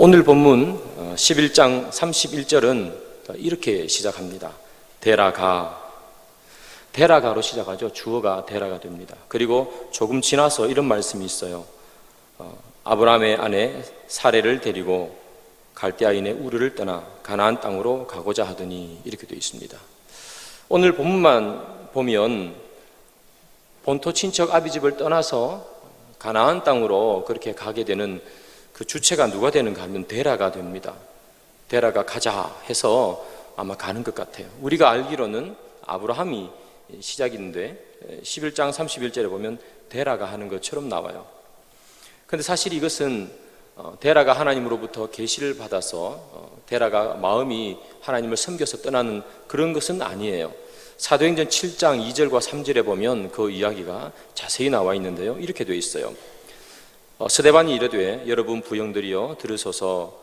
오늘 본문 11장 31절은 이렇게 시작합니다. 데라가로 시작하죠. 주어가 데라가 됩니다. 그리고 조금 지나서 이런 말씀이 있어요. 아브라함의 아내 사레를 데리고 갈대아인의 우르를 떠나 가나안 땅으로 가고자 하더니, 이렇게 되어 있습니다. 오늘 본문만 보면 본토 친척 아비집을 떠나서 가나안 땅으로 그렇게 가게 되는 그 주체가 누가 되는가 하면 데라가 됩니다. 데라가 가자 해서 아마 가는 것 같아요. 우리가 알기로는 아브라함이 시작인데 11장 31절에 보면 데라가 하는 것처럼 나와요. 그런데 사실 이것은 데라가 하나님으로부터 계시를 받아서 데라가 마음이 하나님을 섬겨서 떠나는 그런 것은 아니에요. 사도행전 7장 2절과 3절에 보면 그 이야기가 자세히 나와 있는데요, 이렇게 되어 있어요. 스데반이 이르되 여러분 부형들이여 들으소서.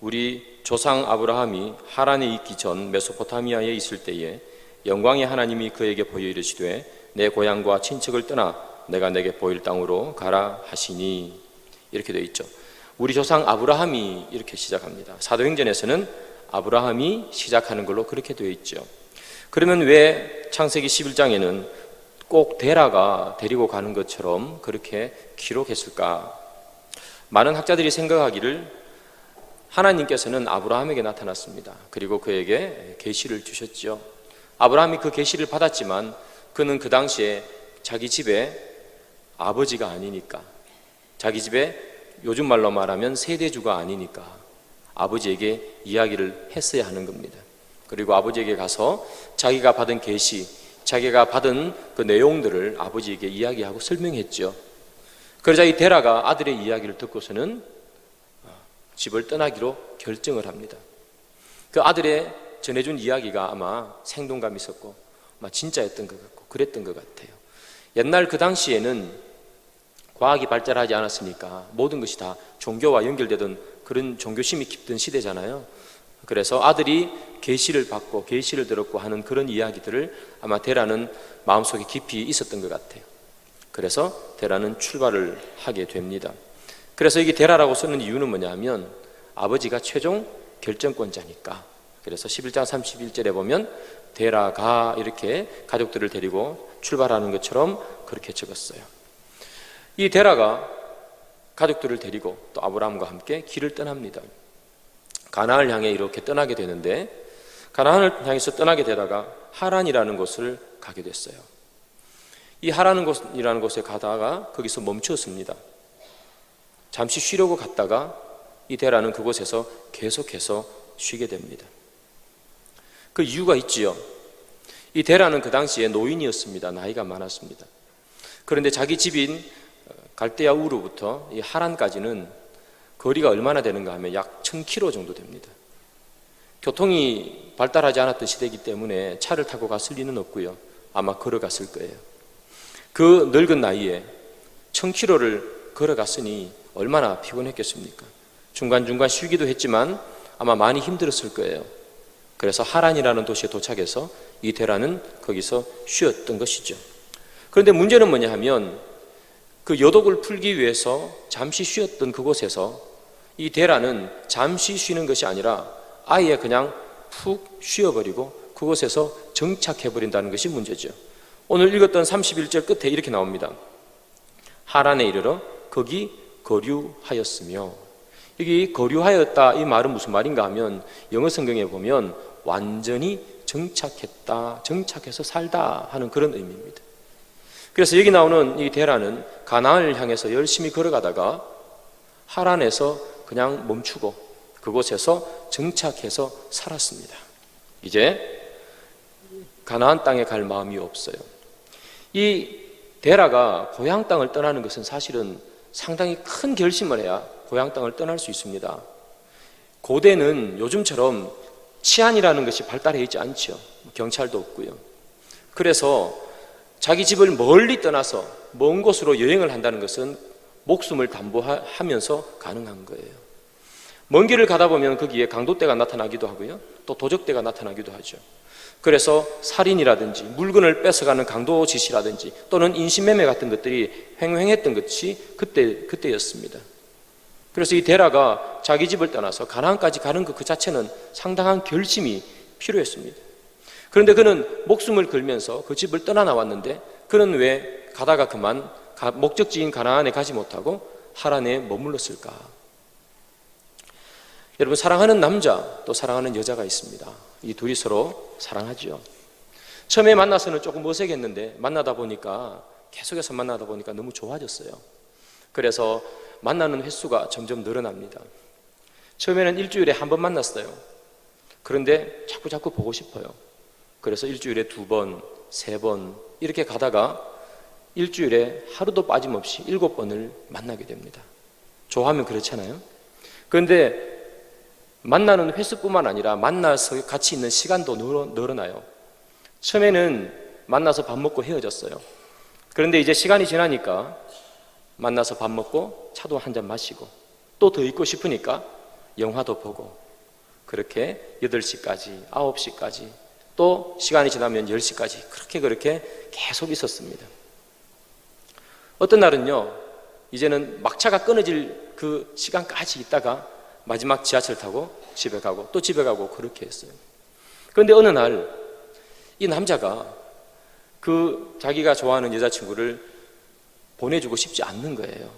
우리 조상 아브라함이 하란에 있기 전 메소포타미아에 있을 때에 영광의 하나님이 그에게 보여 이르시되 내 고향과 친척을 떠나 내가 내게 보일 땅으로 가라 하시니, 이렇게 되어 있죠. 우리 조상 아브라함이 이렇게 시작합니다. 사도행전에서는 아브라함이 시작하는 걸로 그렇게 되어 있죠. 그러면 왜 창세기 11장에는 꼭 데라가 데리고 가는 것처럼 그렇게 기록했을까? 많은 학자들이 생각하기를 하나님께서는 아브라함에게 나타났습니다. 그리고 그에게 계시를 주셨죠. 아브라함이 그 계시를 받았지만 그는 그 당시에 자기 집에 아버지가 아니니까, 자기 집에 요즘 말로 말하면 세대주가 아니니까 아버지에게 이야기를 했어야 하는 겁니다. 그리고 아버지에게 가서 자기가 받은 계시, 자기가 받은 그 내용들을 아버지에게 이야기하고 설명했죠. 그러자 이 데라가 아들의 이야기를 듣고서는 집을 떠나기로 결정을 합니다. 그 아들의 전해준 이야기가 아마 생동감이 있었고 아마 진짜였던 것 같고 그랬던 것 같아요. 옛날 그 당시에는 과학이 발달하지 않았으니까 모든 것이 다 종교와 연결되던 그런 종교심이 깊던 시대잖아요. 그래서 아들이 계시를 받고 계시를 들었고 하는 그런 이야기들을 아마 데라는 마음속에 깊이 있었던 것 같아요. 그래서 데라는 출발을 하게 됩니다. 그래서 이게 데라라고 쓰는 이유는 뭐냐면 아버지가 최종 결정권자니까. 그래서 11장 31절에 보면 데라가 이렇게 가족들을 데리고 출발하는 것처럼 그렇게 적었어요. 이 데라가 가족들을 데리고 또 아브라함과 함께 길을 떠납니다. 가나안을 향해 이렇게 떠나게 되는데, 가나안을 향해서 떠나게 되다가 하란이라는 곳을 가게 됐어요. 이 하란이라는 곳에 가다가 거기서 멈추었습니다. 잠시 쉬려고 갔다가 이 데라는 그곳에서 계속해서 쉬게 됩니다. 그 이유가 있지요. 이 데라는 그 당시에 노인이었습니다. 나이가 많았습니다. 그런데 자기 집인 갈대아 우르부터 이 하란까지는 거리가 얼마나 되는가 하면 약 1000km 정도 됩니다. 교통이 발달하지 않았던 시대이기 때문에 차를 타고 갔을 리는 없고요. 아마 걸어갔을 거예요. 그 늙은 나이에 1000km를 걸어갔으니 얼마나 피곤했겠습니까? 중간중간 쉬기도 했지만 아마 많이 힘들었을 거예요. 그래서 하란이라는 도시에 도착해서 이 데라는 거기서 쉬었던 것이죠. 그런데 문제는 뭐냐 하면 그 여독을 풀기 위해서 잠시 쉬었던 그곳에서 이 데라는 잠시 쉬는 것이 아니라 아예 그냥 푹 쉬어버리고 그곳에서 정착해버린다는 것이 문제죠. 오늘 읽었던 31절 끝에 이렇게 나옵니다. 하란에 이르러 거기 거류하였으며, 여기 거류하였다 이 말은 무슨 말인가 하면 영어 성경에 보면 완전히 정착했다, 정착해서 살다 하는 그런 의미입니다. 그래서 여기 나오는 이 데라는 가나안을 향해서 열심히 걸어가다가 하란에서 그냥 멈추고 그곳에서 정착해서 살았습니다. 이제 가나안 땅에 갈 마음이 없어요. 이 데라가 고향 땅을 떠나는 것은 사실은 상당히 큰 결심을 해야 고향 땅을 떠날 수 있습니다. 고대는 요즘처럼 치안이라는 것이 발달해 있지 않죠. 경찰도 없고요. 그래서 자기 집을 멀리 떠나서 먼 곳으로 여행을 한다는 것은 목숨을 담보하면서 가능한 거예요. 먼 길을 가다 보면 거기에 강도떼가 나타나기도 하고요, 또 도적떼가 나타나기도 하죠. 그래서 살인이라든지 물건을 뺏어가는 강도 짓이라든지 또는 인신매매 같은 것들이 횡행했던 것이 그때였습니다. 그래서 이 데라가 자기 집을 떠나서 가나안까지 가는 것 그 자체는 상당한 결심이 필요했습니다. 그런데 그는 목숨을 걸면서 그 집을 떠나 나왔는데 그는 왜 가다가 그만 목적지인 가나안에 가지 못하고 하란에 머물렀을까? 여러분, 사랑하는 남자 또 사랑하는 여자가 있습니다. 이 둘이 서로 사랑하죠. 처음에 만나서는 조금 어색했는데 계속해서 만나다 보니까 너무 좋아졌어요. 그래서 만나는 횟수가 점점 늘어납니다. 처음에는 일주일에 한 번 만났어요. 그런데 자꾸 보고 싶어요. 그래서 일주일에 2번, 3번 이렇게 가다가 일주일에 하루도 빠짐없이 7번을 만나게 됩니다. 좋아하면 그렇잖아요. 그런데 만나는 횟수뿐만 아니라 만나서 같이 있는 시간도 늘어나요. 처음에는 만나서 밥 먹고 헤어졌어요. 그런데 이제 시간이 지나니까 만나서 밥 먹고 차도 한 잔 마시고 또 더 있고 싶으니까 영화도 보고 그렇게 8시까지, 9시까지 또 시간이 지나면 10시까지 그렇게 계속 있었습니다. 어떤 날은요, 이제는 막차가 끊어질 그 시간까지 있다가 마지막 지하철 타고 집에 가고 또 집에 가고 그렇게 했어요. 그런데 어느 날 이 남자가 그 자기가 좋아하는 여자친구를 보내주고 싶지 않는 거예요.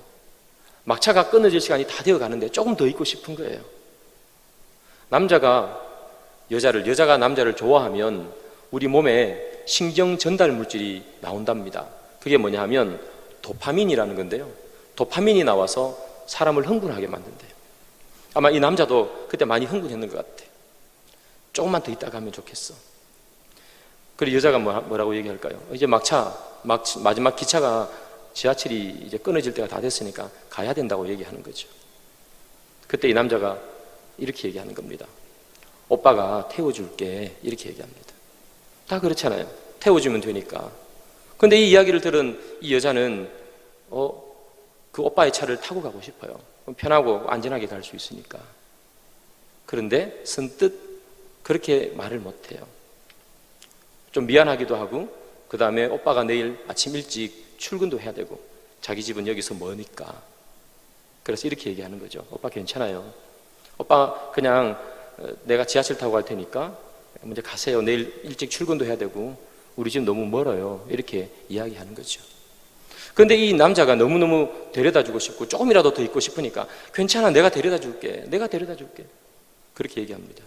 막차가 끊어질 시간이 다 되어 가는데 조금 더 있고 싶은 거예요. 남자가 여자가 남자를 좋아하면 우리 몸에 신경 전달 물질이 나온답니다. 그게 뭐냐 하면 도파민이라는 건데요. 도파민이 나와서 사람을 흥분하게 만든대요. 아마 이 남자도 그때 많이 흥분했는 것 같아요. 조금만 더 있다가 하면 좋겠어. 그리고 여자가 뭐라고 얘기할까요? 이제 마지막 기차가 지하철이 이제 끊어질 때가 다 됐으니까 가야 된다고 얘기하는 거죠. 그때 이 남자가 이렇게 얘기하는 겁니다. 오빠가 태워줄게 이렇게 얘기합니다. 다 그렇잖아요. 태워주면 되니까. 그런데 이 이야기를 들은 이 여자는 그 오빠의 차를 타고 가고 싶어요. 편하고 안전하게 갈 수 있으니까. 그런데 선뜻 그렇게 말을 못해요. 좀 미안하기도 하고 그 다음에 오빠가 내일 아침 일찍 출근도 해야 되고 자기 집은 여기서 머니까 그래서 이렇게 얘기하는 거죠. 오빠 괜찮아요. 오빠 그냥 내가 지하철 타고 갈 테니까 먼저 가세요. 내일 일찍 출근도 해야 되고 우리 집 너무 멀어요. 이렇게 이야기하는 거죠. 그런데 이 남자가 너무너무 데려다 주고 싶고 조금이라도 더 있고 싶으니까 괜찮아, 내가 데려다 줄게. 그렇게 얘기합니다.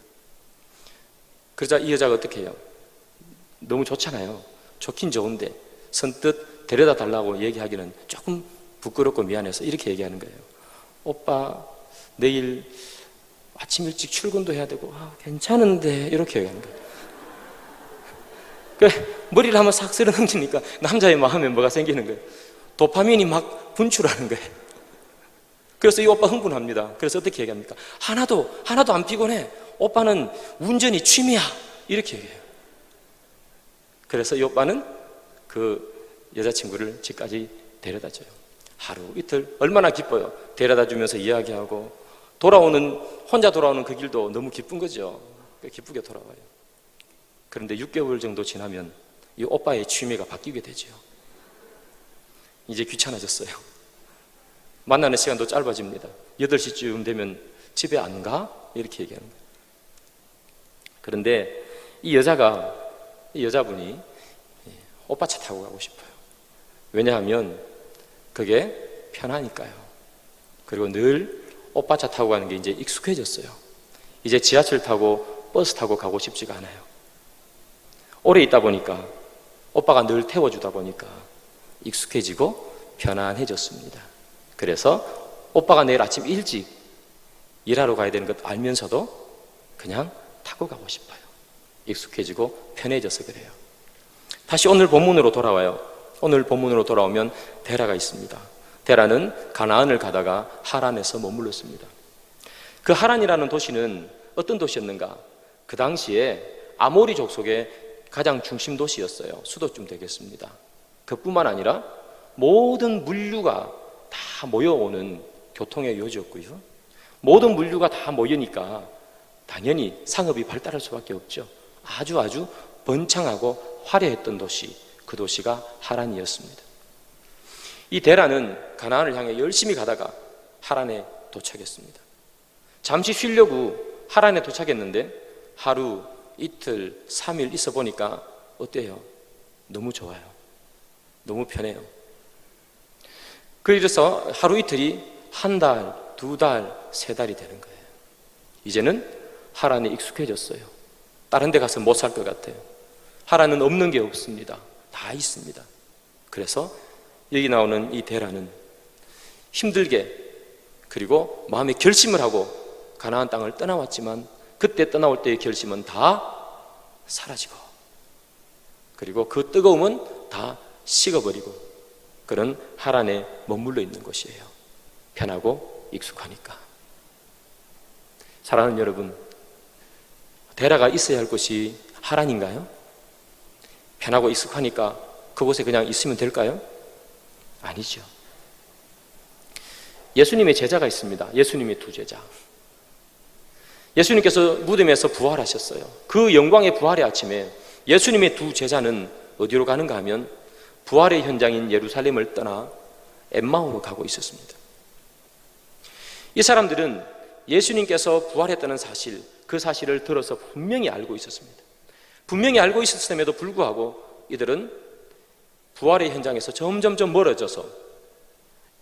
그러자 이 여자가 어떻게 해요? 너무 좋잖아요. 좋긴 좋은데 선뜻 데려다 달라고 얘기하기는 조금 부끄럽고 미안해서 이렇게 얘기하는 거예요. 오빠 내일 아침 일찍 출근도 해야 되고 괜찮은데 이렇게 얘기하는 거예요. 머리를 한번 싹 쓸어 넘기니까 남자의 마음에 뭐가 생기는 거예요. 도파민이 막 분출하는 거예요. 그래서 이 오빠 흥분합니다. 그래서 어떻게 얘기합니까? 하나도 안 피곤해. 오빠는 운전이 취미야. 이렇게 얘기해요. 그래서 이 오빠는 그 여자친구를 집까지 데려다 줘요. 하루 이틀 얼마나 기뻐요. 데려다 주면서 이야기하고 혼자 돌아오는 그 길도 너무 기쁜 거죠. 기쁘게 돌아와요. 그런데 6개월 정도 지나면 이 오빠의 취미가 바뀌게 되죠. 이제 귀찮아졌어요. 만나는 시간도 짧아집니다. 8시쯤 되면 집에 안 가? 이렇게 얘기하는 거예요. 그런데 이 여자분이 오빠 차 타고 가고 싶어요. 왜냐하면 그게 편하니까요. 그리고 늘 오빠 차 타고 가는 게 이제 익숙해졌어요. 이제 지하철 타고 버스 타고 가고 싶지가 않아요. 오래 있다 보니까 오빠가 늘 태워주다 보니까 익숙해지고 편안해졌습니다. 그래서 오빠가 내일 아침 일찍 일하러 가야 되는 것 알면서도 그냥 타고 가고 싶어요. 익숙해지고 편해져서 그래요. 다시 오늘 본문으로 돌아와요. 오늘 본문으로 돌아오면 데라가 있습니다. 데라는 가나안을 가다가 하란에서 머물렀습니다. 그 하란이라는 도시는 어떤 도시였는가? 그 당시에 아모리 족속의 가장 중심 도시였어요. 수도쯤 되겠습니다. 그뿐만 아니라 모든 물류가 다 모여오는 교통의 요지였고요. 모든 물류가 다 모이니까 당연히 상업이 발달할 수밖에 없죠. 아주 번창하고 화려했던 도시, 그 도시가 하란이었습니다. 이 데라는 가나안을 향해 열심히 가다가 하란에 도착했습니다. 잠시 쉬려고 하란에 도착했는데 하루, 이틀, 3일 있어 보니까 어때요? 너무 좋아요. 너무 편해요. 그래서 하루 이틀이 한 달, 두 달, 세 달이 되는 거예요. 이제는 하란에 익숙해졌어요. 다른 데 가서 못 살 것 같아요. 하란은 없는 게 없습니다. 다 있습니다. 그래서 여기 나오는 이 데라는 힘들게 그리고 마음에 결심을 하고 가나안 땅을 떠나왔지만 그때 떠나올 때의 결심은 다 사라지고 그리고 그 뜨거움은 다 식어버리고 그런 하란에 머물러 있는 것이에요. 편하고 익숙하니까. 사랑하는 여러분, 데라가 있어야 할 곳이 하란인가요? 편하고 익숙하니까 그곳에 그냥 있으면 될까요? 아니죠. 예수님의 제자가 있습니다. 예수님의 두 제자. 예수님께서 무덤에서 부활하셨어요. 그 영광의 부활의 아침에 예수님의 두 제자는 어디로 가는가 하면 부활의 현장인 예루살렘을 떠나 엠마오로 가고 있었습니다. 이 사람들은 예수님께서 부활했다는 사실, 그 사실을 들어서 분명히 알고 있었습니다. 분명히 알고 있었음에도 불구하고 이들은 부활의 현장에서 점점점 멀어져서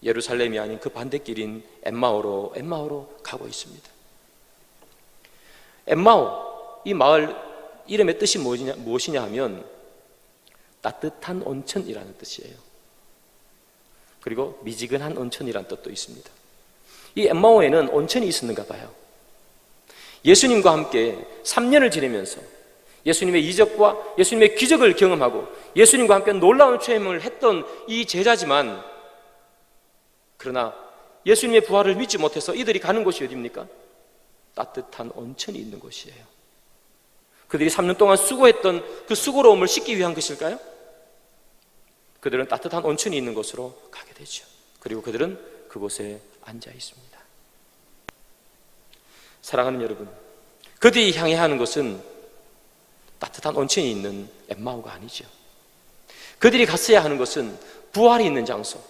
예루살렘이 아닌 그 반대길인 엠마오로 가고 있습니다. 엠마오, 이 마을 이름의 뜻이 무엇이냐 하면 따뜻한 온천이라는 뜻이에요. 그리고 미지근한 온천이라는 뜻도 있습니다. 이 엠마오에는 온천이 있었는가 봐요. 예수님과 함께 3년을 지내면서 예수님의 이적과 예수님의 기적을 경험하고 예수님과 함께 놀라운 체험을 했던 이 제자지만 그러나 예수님의 부활을 믿지 못해서 이들이 가는 곳이 어디입니까? 따뜻한 온천이 있는 곳이에요. 그들이 3년 동안 수고했던 그 수고로움을 씻기 위한 것일까요? 그들은 따뜻한 온천이 있는 곳으로 가게 되죠. 그리고 그들은 그곳에 앉아 있습니다. 사랑하는 여러분, 그들이 향해야 하는 것은 따뜻한 온천이 있는 엠마오가 아니죠. 그들이 갔어야 하는 것은 부활이 있는 장소,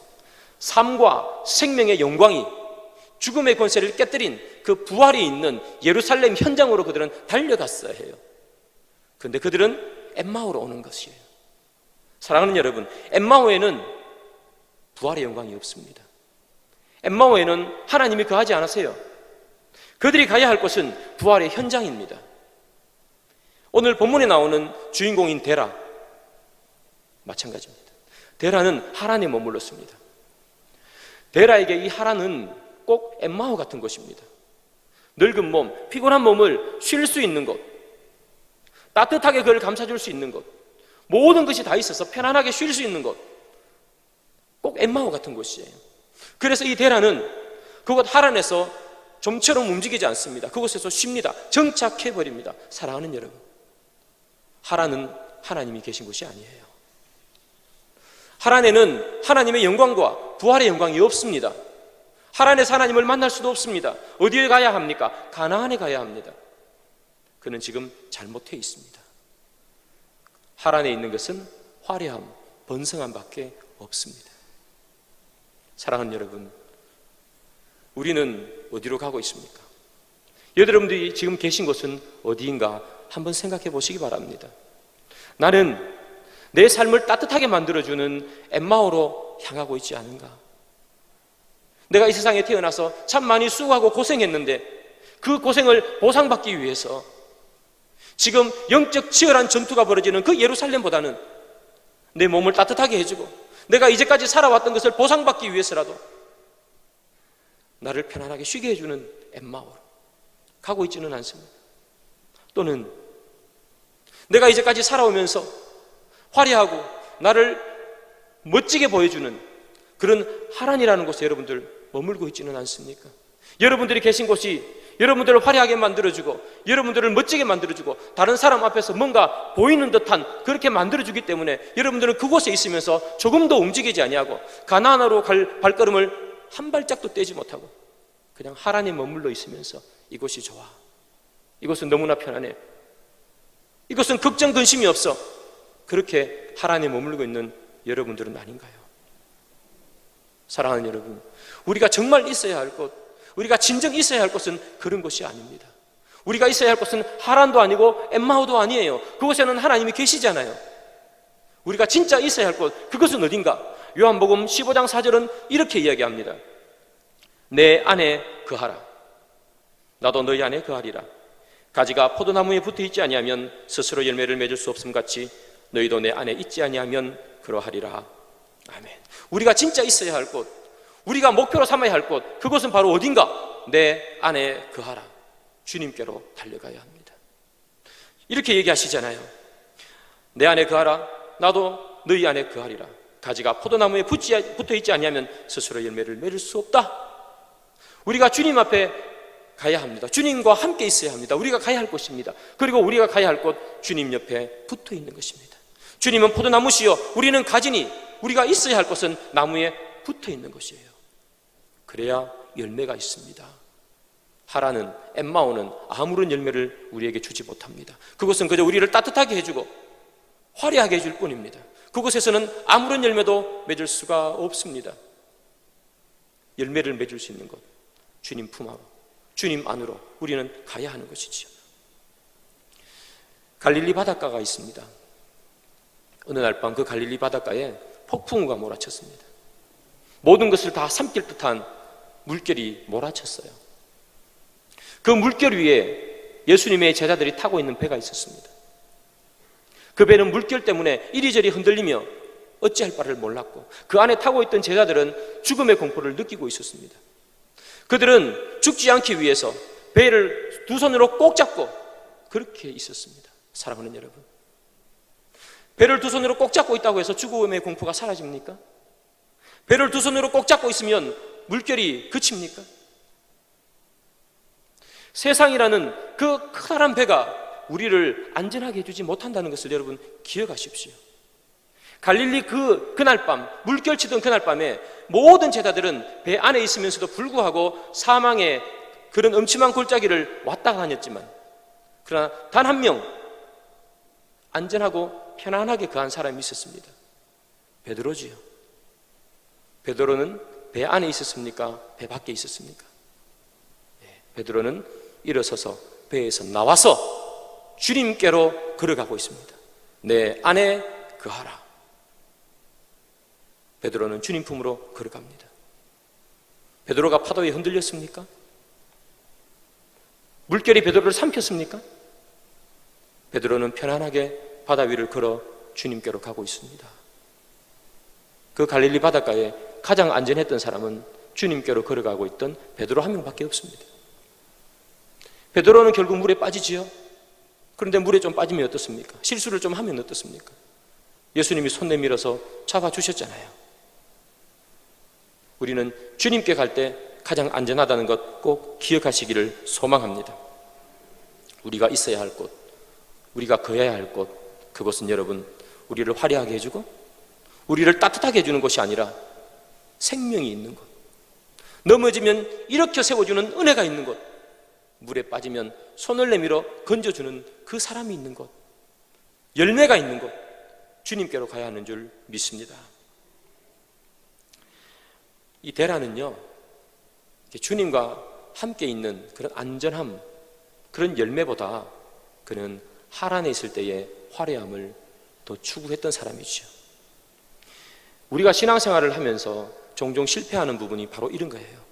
삶과 생명의 영광이 죽음의 권세를 깨뜨린 그 부활이 있는 예루살렘 현장으로 그들은 달려갔어야 해요. 그런데 그들은 엠마오로 오는 것이에요. 사랑하는 여러분, 엠마오에는 부활의 영광이 없습니다. 엠마오에는 하나님이 거하지 않으세요. 그들이 가야 할 곳은 부활의 현장입니다. 오늘 본문에 나오는 주인공인 데라 마찬가지입니다. 데라는 하란에 머물렀습니다. 데라에게 이 하란은 꼭 엠마오 같은 곳입니다. 늙은 몸, 피곤한 몸을 쉴 수 있는 곳, 따뜻하게 그를 감싸줄 수 있는 곳, 모든 것이 다 있어서 편안하게 쉴 수 있는 곳, 꼭 엠마오 같은 곳이에요. 그래서 이 데라는 그곳 하란에서 좀처럼 움직이지 않습니다. 그곳에서 쉽니다. 정착해버립니다. 사랑하는 여러분, 하란은 하나님이 계신 곳이 아니에요. 하란에는 하나님의 영광과 부활의 영광이 없습니다. 하란에서 하나님을 만날 수도 없습니다. 어디에 가야 합니까? 가나안에 가야 합니다. 그는 지금 잘못해 있습니다. 하란에 있는 것은 화려함, 번성함밖에 없습니다. 사랑하는 여러분, 우리는 어디로 가고 있습니까? 여러분들이 지금 계신 곳은 어디인가 한번 생각해 보시기 바랍니다. 나는 내 삶을 따뜻하게 만들어주는 엠마오로 향하고 있지 않은가? 내가 이 세상에 태어나서 참 많이 수고하고 고생했는데 그 고생을 보상받기 위해서 지금 영적 치열한 전투가 벌어지는 그 예루살렘보다는 내 몸을 따뜻하게 해주고 내가 이제까지 살아왔던 것을 보상받기 위해서라도 나를 편안하게 쉬게 해주는 엠마오로 가고 있지는 않습니다. 또는 내가 이제까지 살아오면서 화려하고 나를 멋지게 보여주는 그런 하란이라는 곳에 여러분들 머물고 있지는 않습니까? 여러분들이 계신 곳이 여러분들을 화려하게 만들어주고 여러분들을 멋지게 만들어주고 다른 사람 앞에서 뭔가 보이는 듯한 그렇게 만들어주기 때문에 여러분들은 그곳에 있으면서 조금 더 움직이지 아니하고 가나안으로 갈 발걸음을 한 발짝도 떼지 못하고 그냥 하란에 머물러 있으면서 이곳이 좋아, 이곳은 너무나 편안해, 이곳은 걱정 근심이 없어, 그렇게 하란에 머물고 있는 여러분들은 아닌가요? 사랑하는 여러분, 우리가 정말 있어야 할 곳, 우리가 진정 있어야 할 곳은 그런 곳이 아닙니다. 우리가 있어야 할 곳은 하란도 아니고 엠마오도 아니에요. 그곳에는 하나님이 계시잖아요. 우리가 진짜 있어야 할 곳, 그것은 어딘가? 요한복음 15장 4절은 이렇게 이야기합니다. 내 안에 거하라. 나도 너희 안에 거하리라. 가지가 포도나무에 붙어있지 아니하면 스스로 열매를 맺을 수 없음 같이 너희도 내 안에 있지 아니하면 그러하리라. 아멘. 우리가 진짜 있어야 할 곳, 우리가 목표로 삼아야 할 곳, 그것은 바로 어딘가? 내 안에 거하라. 주님께로 달려가야 합니다. 이렇게 얘기하시잖아요. 내 안에 거하라. 나도 너희 안에 거하리라. 가지가 포도나무에 붙어있지 아니하면 스스로 열매를 맺을 수 없다. 우리가 주님 앞에 가야 합니다. 주님과 함께 있어야 합니다. 우리가 가야 할 곳입니다. 그리고 우리가 가야 할 곳, 주님 옆에 붙어 있는 것입니다. 주님은 포도나무시요 우리는 가지니 우리가 있어야 할 곳은 나무에 붙어 있는 것이에요. 그래야 열매가 있습니다. 하란은, 엠마오는 아무런 열매를 우리에게 주지 못합니다. 그것은 그저 우리를 따뜻하게 해주고 화려하게 해줄 뿐입니다. 그곳에서는 아무런 열매도 맺을 수가 없습니다. 열매를 맺을 수 있는 곳, 주님 품 안으로, 주님 안으로 우리는 가야 하는 것이지요. 갈릴리 바닷가가 있습니다. 어느 날 밤 그 갈릴리 바닷가에 폭풍우가 몰아쳤습니다. 모든 것을 다 삼킬 듯한 물결이 몰아쳤어요. 그 물결 위에 예수님의 제자들이 타고 있는 배가 있었습니다. 그 배는 물결 때문에 이리저리 흔들리며 어찌할 바를 몰랐고 그 안에 타고 있던 제자들은 죽음의 공포를 느끼고 있었습니다. 그들은 죽지 않기 위해서 배를 두 손으로 꼭 잡고 그렇게 있었습니다. 사랑하는 여러분, 배를 두 손으로 꼭 잡고 있다고 해서 죽음의 공포가 사라집니까? 배를 두 손으로 꼭 잡고 있으면 물결이 그칩니까? 세상이라는 그 커다란 배가 우리를 안전하게 해주지 못한다는 것을 여러분 기억하십시오. 갈릴리 그날 밤, 물결 치던 그날 밤에 모든 제자들은 배 안에 있으면서도 불구하고 사망의 그런 음침한 골짜기를 왔다 다녔지만 그러나 단 한 명 안전하고 편안하게 거한 사람이 있었습니다. 베드로지요. 베드로는 배 안에 있었습니까? 배 밖에 있었습니까? 베드로는 일어서서 배에서 나와서 주님께로 걸어가고 있습니다. 내 안에 거하라. 베드로는 주님 품으로 걸어갑니다. 베드로가 파도에 흔들렸습니까? 물결이 베드로를 삼켰습니까? 베드로는 편안하게 바다 위를 걸어 주님께로 가고 있습니다. 그 갈릴리 바닷가에 가장 안전했던 사람은 주님께로 걸어가고 있던 베드로 한 명밖에 없습니다. 베드로는 결국 물에 빠지지요. 그런데 물에 좀 빠지면 어떻습니까? 실수를 좀 하면 어떻습니까? 예수님이 손 내밀어서 잡아주셨잖아요. 우리는 주님께 갈 때 가장 안전하다는 것 꼭 기억하시기를 소망합니다. 우리가 있어야 할 곳, 우리가 거해야 할 곳, 그것은 여러분 우리를 화려하게 해주고 우리를 따뜻하게 해주는 것이 아니라 생명이 있는 곳, 넘어지면 일으켜 세워주는 은혜가 있는 곳, 물에 빠지면 손을 내밀어 건져주는 그 사람이 있는 곳, 열매가 있는 곳, 주님께로 가야 하는 줄 믿습니다. 이 데라는요, 주님과 함께 있는 그런 안전함, 그런 열매보다 그는 하란에 있을 때의 화려함을 더 추구했던 사람이죠. 우리가 신앙생활을 하면서 종종 실패하는 부분이 바로 이런 거예요.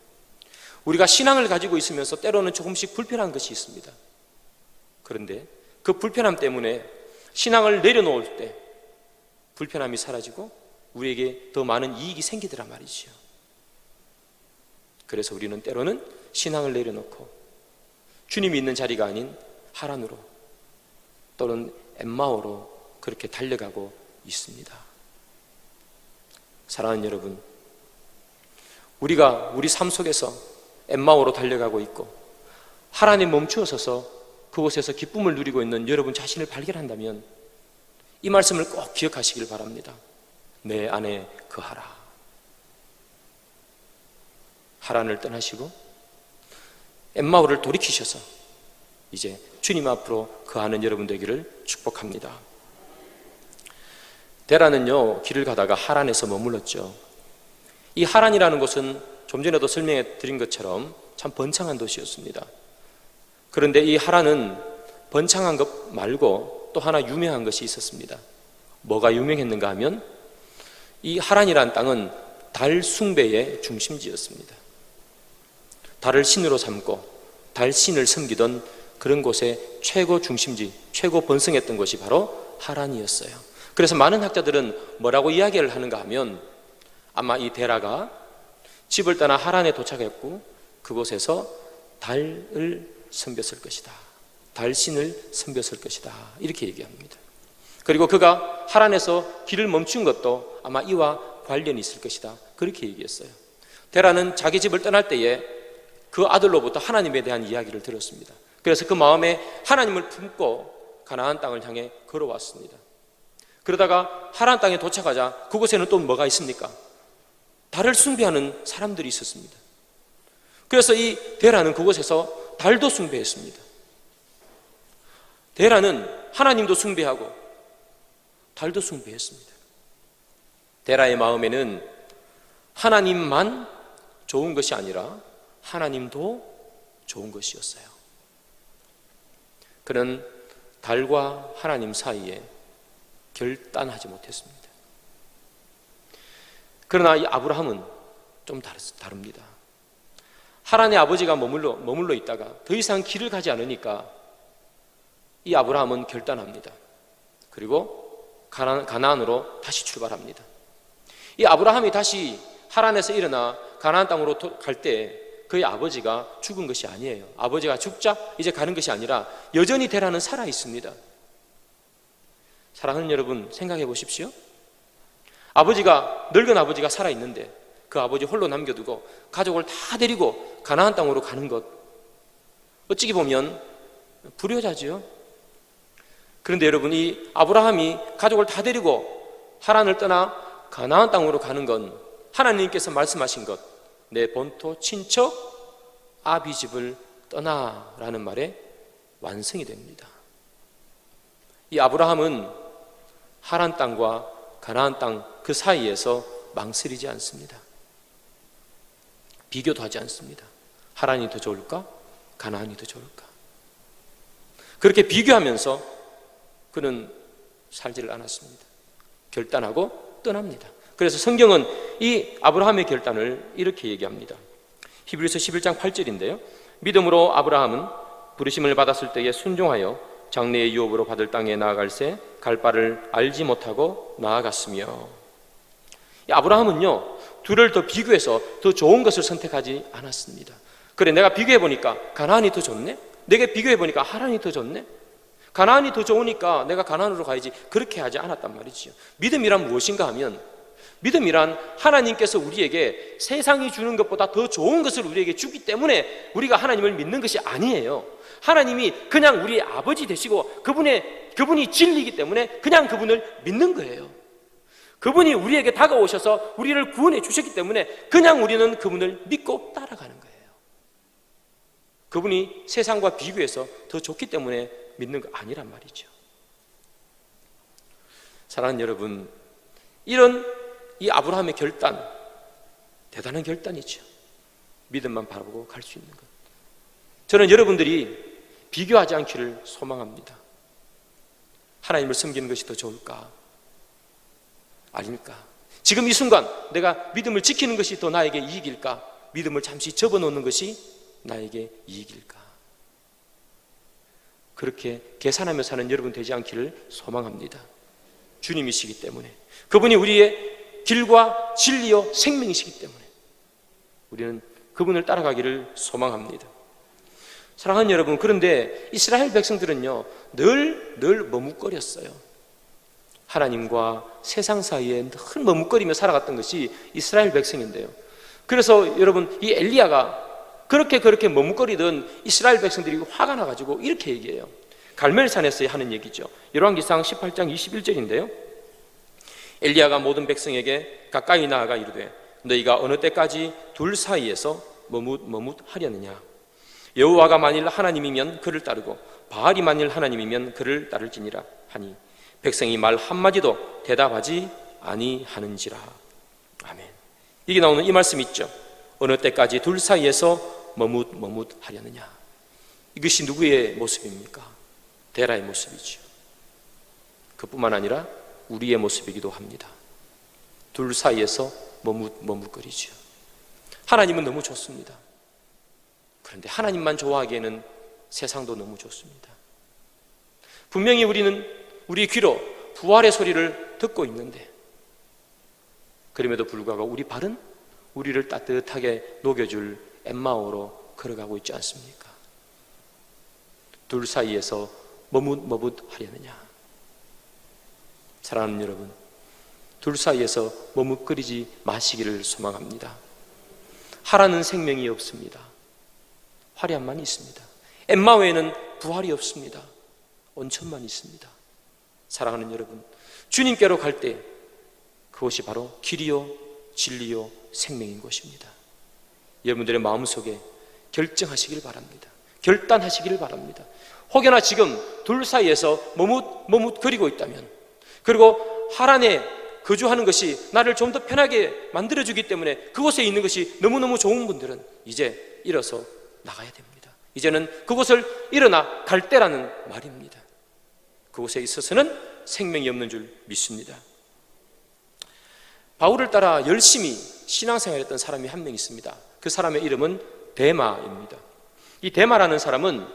우리가 신앙을 가지고 있으면서 때로는 조금씩 불편한 것이 있습니다. 그런데 그 불편함 때문에 신앙을 내려놓을 때 불편함이 사라지고 우리에게 더 많은 이익이 생기더란 말이죠. 그래서 우리는 때로는 신앙을 내려놓고 주님이 있는 자리가 아닌 하란으로 또는 엠마오로 그렇게 달려가고 있습니다. 사랑하는 여러분, 우리가 우리 삶 속에서 엠마오로 달려가고 있고 하란에 멈추어 서서 그곳에서 기쁨을 누리고 있는 여러분 자신을 발견한다면 이 말씀을 꼭 기억하시길 바랍니다. 내 안에 거하라. 하란을 떠나시고 엠마오를 돌이키셔서 이제 주님 앞으로 거하는 여러분 되기를 축복합니다. 데라는요, 길을 가다가 하란에서 머물렀죠. 이 하란이라는 곳은 좀 전에도 설명해 드린 것처럼 참 번창한 도시였습니다. 그런데 이 하란은 번창한 것 말고 또 하나 유명한 것이 있었습니다. 뭐가 유명했는가 하면 이 하란이라는 땅은 달 숭배의 중심지였습니다. 달을 신으로 삼고 달 신을 섬기던 그런 곳의 최고 중심지, 최고 번성했던 곳이 바로 하란이었어요. 그래서 많은 학자들은 뭐라고 이야기를 하는가 하면 아마 이 데라가 집을 떠나 하란에 도착했고 그곳에서 달을 섬겼을 것이다. 달신을 섬겼을 것이다. 이렇게 얘기합니다. 그리고 그가 하란에서 길을 멈춘 것도 아마 이와 관련이 있을 것이다. 그렇게 얘기했어요. 데라는 자기 집을 떠날 때에 그 아들로부터 하나님에 대한 이야기를 들었습니다. 그래서 그 마음에 하나님을 품고 가나안 땅을 향해 걸어왔습니다. 그러다가 하란 땅에 도착하자 그곳에는 또 뭐가 있습니까? 달을 숭배하는 사람들이 있었습니다. 그래서 이 데라는 그곳에서 달도 숭배했습니다. 데라는 하나님도 숭배하고 달도 숭배했습니다. 데라의 마음에는 하나님만 좋은 것이 아니라 하나님도 좋은 것이었어요. 그는 달과 하나님 사이에 결단하지 못했습니다. 그러나 이 아브라함은 좀 다릅니다. 하란의 아버지가 머물러 있다가 더 이상 길을 가지 않으니까 이 아브라함은 결단합니다. 그리고 가나안으로 다시 출발합니다. 이 아브라함이 다시 하란에서 일어나 가나안 땅으로 갈 때 그의 아버지가 죽은 것이 아니에요. 아버지가 죽자 이제 가는 것이 아니라 여전히 데라는 살아 있습니다. 사랑하는 여러분, 생각해 보십시오. 늙은 아버지가 살아 있는데 그 아버지 홀로 남겨두고 가족을 다 데리고 가나안 땅으로 가는 것, 어찌게 보면 불효자지요. 그런데 여러분, 이 아브라함이 가족을 다 데리고 하란을 떠나 가나안 땅으로 가는 건 하나님께서 말씀하신 것, 내 본토 친척 아비 집을 떠나라는 말에 완성이 됩니다. 이 아브라함은 하란 땅과 가나안 땅 그 사이에서 망설이지 않습니다. 비교도 하지 않습니다. 하란이 더 좋을까? 가나안이 더 좋을까? 그렇게 비교하면서 그는 살지를 않았습니다. 결단하고 떠납니다. 그래서 성경은 이 아브라함의 결단을 이렇게 얘기합니다. 히브리서 11장 8절인데요. 믿음으로 아브라함은 부르심을 받았을 때에 순종하여 장래의 유업으로 받을 땅에 나아갈새 갈 바를 알지 못하고 나아갔으며. 이 아브라함은요, 둘을 더 비교해서 더 좋은 것을 선택하지 않았습니다. 그래, 내가 비교해보니까 가나안이 더 좋네? 내가 비교해보니까 하란이 더 좋네? 가나안이 더 좋으니까 내가 가나안으로 가야지. 그렇게 하지 않았단 말이지요. 믿음이란 무엇인가 하면, 믿음이란 하나님께서 우리에게 세상이 주는 것보다 더 좋은 것을 우리에게 주기 때문에 우리가 하나님을 믿는 것이 아니에요. 하나님이 그냥 우리의 아버지 되시고 그분이 진리이기 때문에 그냥 그분을 믿는 거예요. 그분이 우리에게 다가오셔서 우리를 구원해 주셨기 때문에 그냥 우리는 그분을 믿고 따라가는 거예요. 그분이 세상과 비교해서 더 좋기 때문에 믿는 거 아니란 말이죠. 사랑하는 여러분, 이런 이 아브라함의 결단, 대단한 결단이죠. 믿음만 바라보고 갈 수 있는 것. 저는 여러분들이 비교하지 않기를 소망합니다. 하나님을 섬기는 것이 더 좋을까? 아닙니까? 지금 이 순간 내가 믿음을 지키는 것이 더 나에게 이익일까? 믿음을 잠시 접어놓는 것이 나에게 이익일까? 그렇게 계산하며 사는 여러분 되지 않기를 소망합니다. 주님이시기 때문에, 그분이 우리의 길과 진리요 생명이시기 때문에 우리는 그분을 따라가기를 소망합니다. 사랑하는 여러분, 그런데 이스라엘 백성들은요 늘 머뭇거렸어요. 하나님과 세상 사이에 늘 머뭇거리며 살아갔던 것이 이스라엘 백성인데요. 그래서 여러분, 이 엘리야가 그렇게 머뭇거리던 이스라엘 백성들이 화가 나가지고 이렇게 얘기해요. 갈멜산에서 하는 얘기죠. 열왕기상 18장 21절인데요. 엘리야가 모든 백성에게 가까이 나아가 이르되 너희가 어느 때까지 둘 사이에서 머뭇하려느냐? 여호와가 만일 하나님이면 그를 따르고 바알이 만일 하나님이면 그를 따를지니라 하니 백성이 말 한마디도 대답하지 아니하는지라. 아멘. 이게 나오는 이 말씀 있죠. 어느 때까지 둘 사이에서 머뭇머뭇하려느냐. 이것이 누구의 모습입니까? 데라의 모습이죠. 그뿐만 아니라 우리의 모습이기도 합니다. 둘 사이에서 머뭇머뭇거리죠. 하나님은 너무 좋습니다. 그런데 하나님만 좋아하기에는 세상도 너무 좋습니다. 분명히 우리는 우리 귀로 부활의 소리를 듣고 있는데, 그럼에도 불구하고 우리 발은 우리를 따뜻하게 녹여줄 엠마오로 걸어가고 있지 않습니까? 둘 사이에서 머뭇머뭇하려느냐. 사랑하는 여러분, 둘 사이에서 머뭇거리지 마시기를 소망합니다. 하라는 생명이 없습니다. 화려함만 있습니다. 엠마오에는 부활이 없습니다. 온천만 있습니다. 사랑하는 여러분, 주님께로 갈 때 그것이 바로 길이요 진리요 생명인 것입니다. 여러분들의 마음속에 결정하시길 바랍니다. 결단하시길 바랍니다. 혹여나 지금 둘 사이에서 머뭇거리고 있다면, 그리고 하란에 거주하는 것이 나를 좀 더 편하게 만들어주기 때문에 그곳에 있는 것이 너무너무 좋은 분들은 이제 일어서 나가야 됩니다. 이제는 그곳을 일어나 갈 때라는 말입니다. 그곳에 있어서는 생명이 없는 줄 믿습니다. 바울을 따라 열심히 신앙생활했던 사람이 한 명 있습니다. 그 사람의 이름은 데마입니다. 이 데마라는 사람은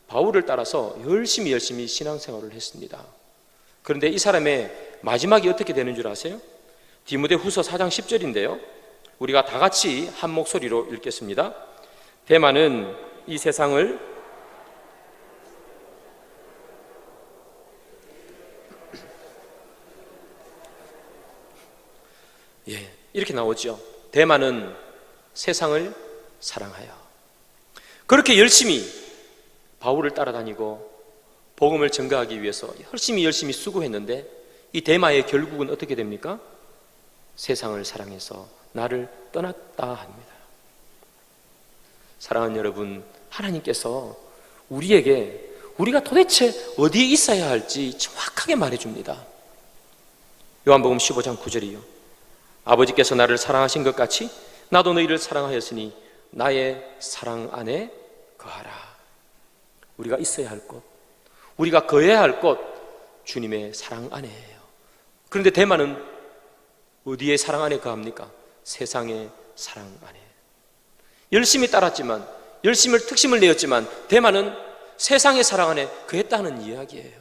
바울을 따라서 열심히 신앙생활을 했습니다. 그런데 이 사람의 마지막이 어떻게 되는 줄 아세요? 디모데후서 4장 10절인데요. 우리가 다 같이 한 목소리로 읽겠습니다. 데마는 이 세상을 이렇게 나오죠. 데마는 세상을 사랑하여. 그렇게 열심히 바울을 따라다니고 복음을 전가하기 위해서 열심히 수고했는데, 이 데마의 결국은 어떻게 됩니까? 세상을 사랑해서 나를 떠났다 합니다. 사랑하는 여러분, 하나님께서 우리에게 우리가 도대체 어디에 있어야 할지 정확하게 말해줍니다. 요한복음 15장 9절이요. 아버지께서 나를 사랑하신 것 같이 나도 너희를 사랑하였으니 나의 사랑 안에 거하라. 우리가 있어야 할 곳, 우리가 거해야 할 곳, 주님의 사랑 안에예요. 그런데 데마는 어디에 사랑 안에 거합니까? 세상의 사랑 안에. 열심히 따랐지만, 열심히 특심을 내었지만 데마는 세상의 사랑 안에 거했다는 이야기예요.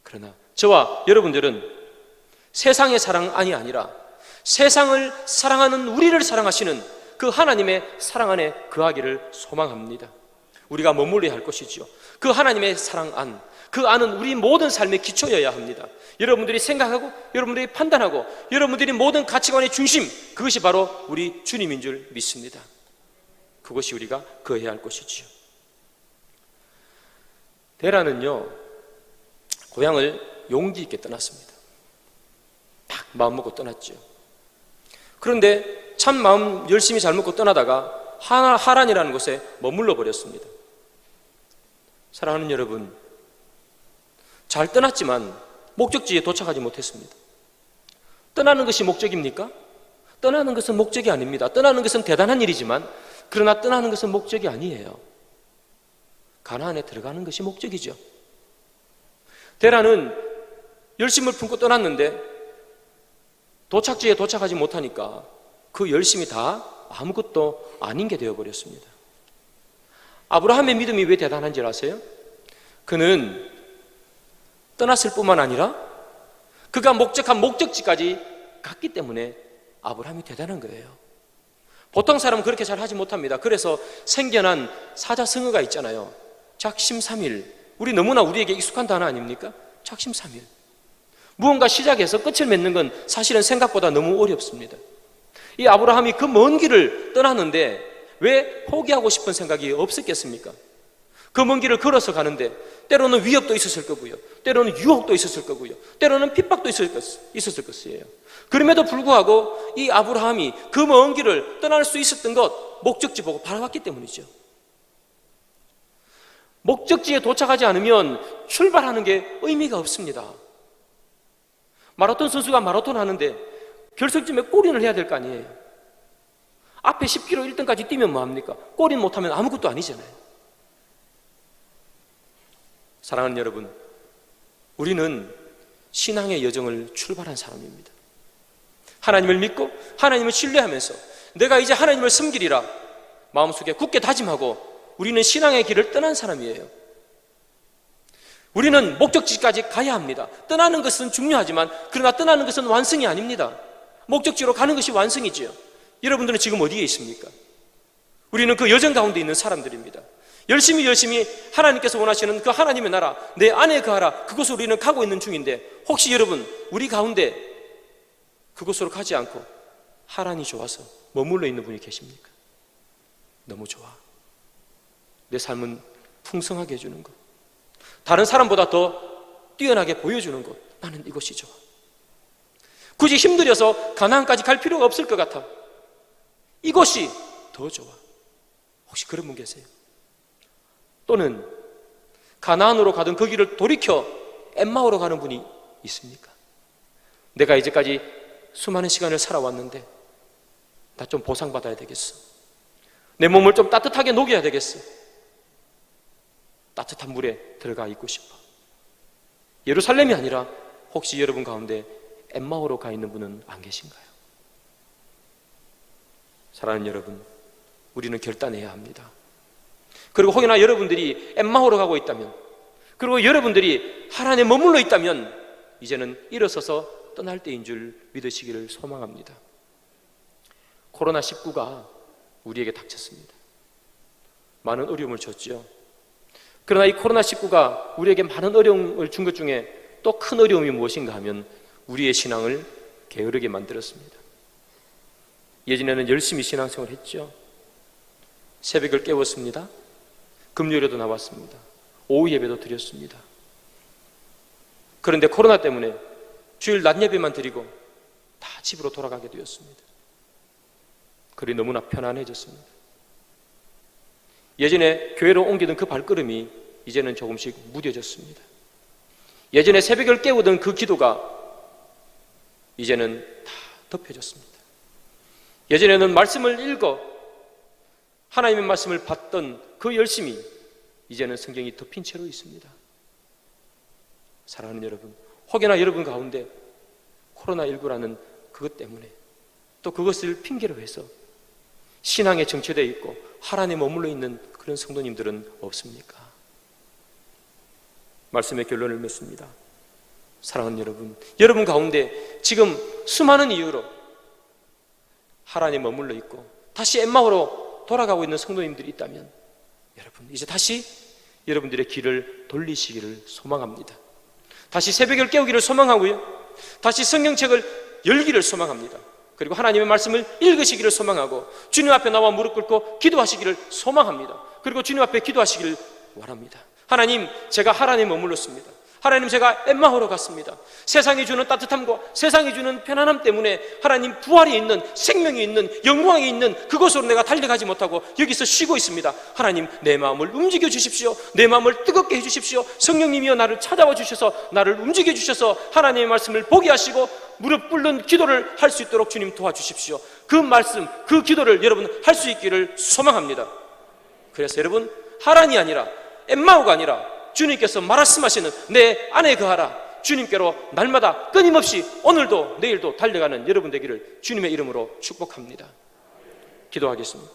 그러나 저와 여러분들은 세상의 사랑 안이 아니라 세상을 사랑하는 우리를 사랑하시는 그 하나님의 사랑 안에 거하기를 소망합니다. 우리가 머물러야 할 것이지요. 그 하나님의 사랑 안, 그 안은 우리 모든 삶의 기초여야 합니다. 여러분들이 생각하고, 여러분들이 판단하고, 여러분들이 모든 가치관의 중심, 그것이 바로 우리 주님인 줄 믿습니다. 그것이 우리가 거해야 할 것이지요. 데라는요, 고향을 용기 있게 떠났습니다. 딱 마음 먹고 떠났죠. 그런데 참 마음 열심히 잘 먹고 떠나다가 하란이라는 곳에 머물러 버렸습니다. 사랑하는 여러분, 잘 떠났지만 목적지에 도착하지 못했습니다. 떠나는 것이 목적입니까? 떠나는 것은 목적이 아닙니다. 떠나는 것은 대단한 일이지만, 그러나 떠나는 것은 목적이 아니에요. 가나안에 들어가는 것이 목적이죠. 데라는 열심을 품고 떠났는데 도착지에 도착하지 못하니까 그 열심이 다 아무것도 아닌 게 되어버렸습니다. 아브라함의 믿음이 왜 대단한지 아세요? 그는 떠났을 뿐만 아니라 그가 목적한 목적지까지 갔기 때문에 아브라함이 대단한 거예요. 보통 사람은 그렇게 잘 하지 못합니다. 그래서 생겨난 사자성어가 있잖아요. 작심삼일. 우리 너무나 우리에게 익숙한 단어 아닙니까? 작심삼일. 무언가 시작해서 끝을 맺는 건 사실은 생각보다 너무 어렵습니다. 이 아브라함이 그 먼 길을 떠났는데 왜 포기하고 싶은 생각이 없었겠습니까? 그 먼 길을 걸어서 가는데 때로는 위협도 있었을 거고요, 때로는 유혹도 있었을 거고요, 때로는 핍박도 있었을 것이에요. 그럼에도 불구하고 이 아브라함이 그 먼 길을 떠날 수 있었던 것, 목적지 보고 바라봤기 때문이죠. 목적지에 도착하지 않으면 출발하는 게 의미가 없습니다. 마라톤 선수가 마라톤 하는데 결승점에 골인을 해야 될 거 아니에요. 앞에 10km 1등까지 뛰면 뭐합니까? 골인 못하면 아무것도 아니잖아요. 사랑하는 여러분, 우리는 신앙의 여정을 출발한 사람입니다. 하나님을 믿고 하나님을 신뢰하면서 내가 이제 하나님을 섬기리라 마음속에 굳게 다짐하고 우리는 신앙의 길을 떠난 사람이에요. 우리는 목적지까지 가야 합니다. 떠나는 것은 중요하지만 그러나 떠나는 것은 완성이 아닙니다. 목적지로 가는 것이 완성이지요. 여러분들은 지금 어디에 있습니까? 우리는 그 여정 가운데 있는 사람들입니다. 열심히 하나님께서 원하시는 그 하나님의 나라, 내 안에 거하라, 그곳으로 우리는 가고 있는 중인데, 혹시 여러분 우리 가운데 그곳으로 가지 않고 하란이 좋아서 머물러 있는 분이 계십니까? 너무 좋아, 내 삶은 풍성하게 해주는 것, 다른 사람보다 더 뛰어나게 보여주는 것, 나는 이것이 좋아. 굳이 힘들여서 가나안까지 갈 필요가 없을 것 같아. 이것이 더 좋아. 혹시 그런 분 계세요? 또는 가나안으로 가던 그 길을 돌이켜 엠마오로 가는 분이 있습니까? 내가 이제까지 수많은 시간을 살아왔는데 나 좀 보상받아야 되겠어. 내 몸을 좀 따뜻하게 녹여야 되겠어. 따뜻한 물에 들어가 있고 싶어. 예루살렘이 아니라 혹시 여러분 가운데 엠마오로 가 있는 분은 안 계신가요? 사랑하는 여러분, 우리는 결단해야 합니다. 그리고 혹여나 여러분들이 엠마오로 가고 있다면, 그리고 여러분들이 하나님에 머물러 있다면 이제는 일어서서 떠날 때인 줄 믿으시기를 소망합니다. 코로나19가 우리에게 닥쳤습니다. 많은 어려움을 줬죠. 그러나 이 코로나19가 우리에게 많은 어려움을 준 것 중에 또 큰 어려움이 무엇인가 하면 우리의 신앙을 게으르게 만들었습니다. 예전에는 열심히 신앙생활을 했죠. 새벽을 깨웠습니다. 금요일에도 나왔습니다. 오후 예배도 드렸습니다. 그런데 코로나 때문에 주일 낮 예배만 드리고 다 집으로 돌아가게 되었습니다. 그리 너무나 편안해졌습니다. 예전에 교회로 옮기던 그 발걸음이 이제는 조금씩 무뎌졌습니다. 예전에 새벽을 깨우던 그 기도가 이제는 다 덮여졌습니다. 예전에는 말씀을 읽어 하나님의 말씀을 받던 그 열심이 이제는 성경이 덮인 채로 있습니다. 사랑하는 여러분, 혹여나 여러분 가운데 코로나19라는 그것 때문에 또 그것을 핑계로 해서 신앙에 정체되어 있고 하나님에 머물러 있는 그런 성도님들은 없습니까? 말씀의 결론을 맺습니다. 사랑하는 여러분, 여러분 가운데 지금 수많은 이유로 하나님에 머물러 있고 다시 엠마오로 돌아가고 있는 성도님들이 있다면 여러분 이제 다시 여러분들의 길을 돌리시기를 소망합니다. 다시 새벽을 깨우기를 소망하고요, 다시 성경책을 열기를 소망합니다. 그리고 하나님의 말씀을 읽으시기를 소망하고 주님 앞에 나와 무릎 꿇고 기도하시기를 소망합니다. 그리고 주님 앞에 기도하시기를 원합니다. 하나님, 제가 하나님에 머물렀습니다. 하나님, 제가 엠마오로 갔습니다. 세상이 주는 따뜻함과 세상이 주는 편안함 때문에 하나님 부활이 있는, 생명이 있는, 영광이 있는 그곳으로 내가 달려가지 못하고 여기서 쉬고 있습니다. 하나님, 내 마음을 움직여 주십시오. 내 마음을 뜨겁게 해주십시오. 성령님이여 나를 찾아와 주셔서 나를 움직여 주셔서 하나님의 말씀을 보게 하시고 무릎 꿇는 기도를 할 수 있도록 주님 도와주십시오. 그 말씀, 그 기도를 여러분 할 수 있기를 소망합니다. 그래서 여러분, 하란이 아니라 엠마오가 아니라 주님께서 말씀하시는 내 안에 거하라, 주님께로 날마다 끊임없이 오늘도 내일도 달려가는 여러분 되기를 주님의 이름으로 축복합니다. 기도하겠습니다.